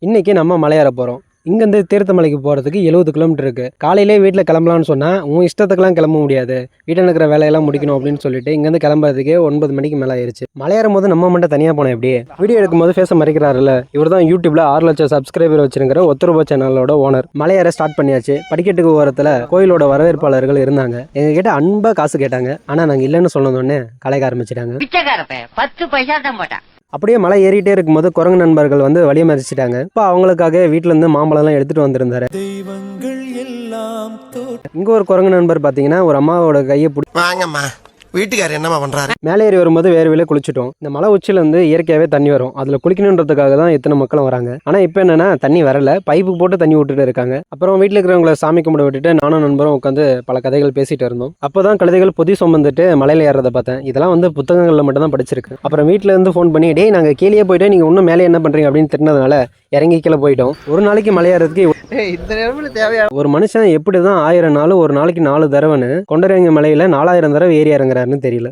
இன்னைக்கு நம்ம மலையேற போகிறோம். இங்கேருந்து தீர்த்தமலைக்கு போகிறதுக்கு 70 கிலோமீட்டர் இருக்குது. காலையிலே வீட்டில் கிளம்பலான்னு சொன்னால் உன் இஷ்டத்துக்குலாம் கிளம்ப முடியாது, வீட்டில் இருக்கிற வேலையெல்லாம் முடிக்கணும் அப்படின்னு சொல்லிட்டு இங்கேருந்து கிளம்புறதுக்கே 9 மணிக்கு மேலே ஆயிடுச்சு. மலையேறும் போது நம்ம மட்டும் தனியாக போனோம். எப்படி வீடியோ எடுக்கும்போது ஃபேஸை மறைக்கிறாருல்ல, இவர் தான் யூடியூப்ல 6 லட்சம் சப்ஸ்கிரைபர் வச்சிருக்கிற ஒத்துருபா சேனலோட ஓனர். மலையேற ஸ்டார்ட் பண்ணியாச்சு. படிக்கட்டுக்கு ஓரத்தில் கோயிலோட வரவேற்பாளர்கள் இருந்தாங்க. எங்ககிட்ட அன்பா காசு கேட்டாங்க. ஆனால் நாங்கள் இல்லைன்னு சொன்னதோடனே கலைக்க ஆரம்பிச்சிட்டாங்க. 10 பைசா தான் போட்டான். அப்படியே மலை ஏறிட்டே இருக்கும்போது குரங்கு நண்பர்கள் வந்து வழியை மறிச்சிட்டாங்க. இப்போ அவங்களுக்காக வீட்டுல இருந்து மாம்பழம்லாம் எடுத்துட்டு வந்திருந்தாரு. இங்க ஒரு குரங்கு நண்பர் பாத்தீங்கன்னா ஒரு அம்மாவோட கையை வாங்கம்மா வீட்டுக்காரர் என்னமா பண்றாரு. மேலே ஏறி வரும்போது வேர்வையில குளிச்சுட்டோம். இந்த மலை உச்சில இருந்து இயற்கையாவே தண்ணி வரும். அதுல குளிக்கணுன்றதுக்காக தான் இத்தனை மக்களும் வராங்க. ஆனா இப்போ என்னன்னா தண்ணி வரல, பைப்பு போட்டு தண்ணி விட்டுட்டு இருக்காங்க. அப்புறம் வீட்டுல இருக்கிறவங்களை சாமி கும்பிட விட்டுட்டு நானும் நண்பரும் உட்காந்து பல கதைகள் பேசிட்டு இருந்தோம். அப்போதான் கழுதைகள் பொதி சுமந்துட்டு மலையில ஏறதை பார்த்தேன். இதெல்லாம் வந்து புத்தகங்கள்ல மட்டும் தான் படிச்சிருக்கு. அப்புறம் வீட்டுல இருந்து ஃபோன் பண்ணி டேய் நாங்க கீழே போயிட்டு நீங்க இன்னும் மேலே என்ன பண்றீங்க அப்படின்னு திட்டினதுனால இறங்கி கீழே போயிட்டோம். ஒரு நாளைக்கு மலையேறதுக்கு இந்த நேரத்துல தேவையா ஒரு மனுஷன் எப்படிதான் 1000 நாள் ஒரு நாளைக்கு 4 தடவைன்னு கொண்டரங்க மலையில 4000 தடவை ஏறி இறங்குறாருன்னு தெரியல.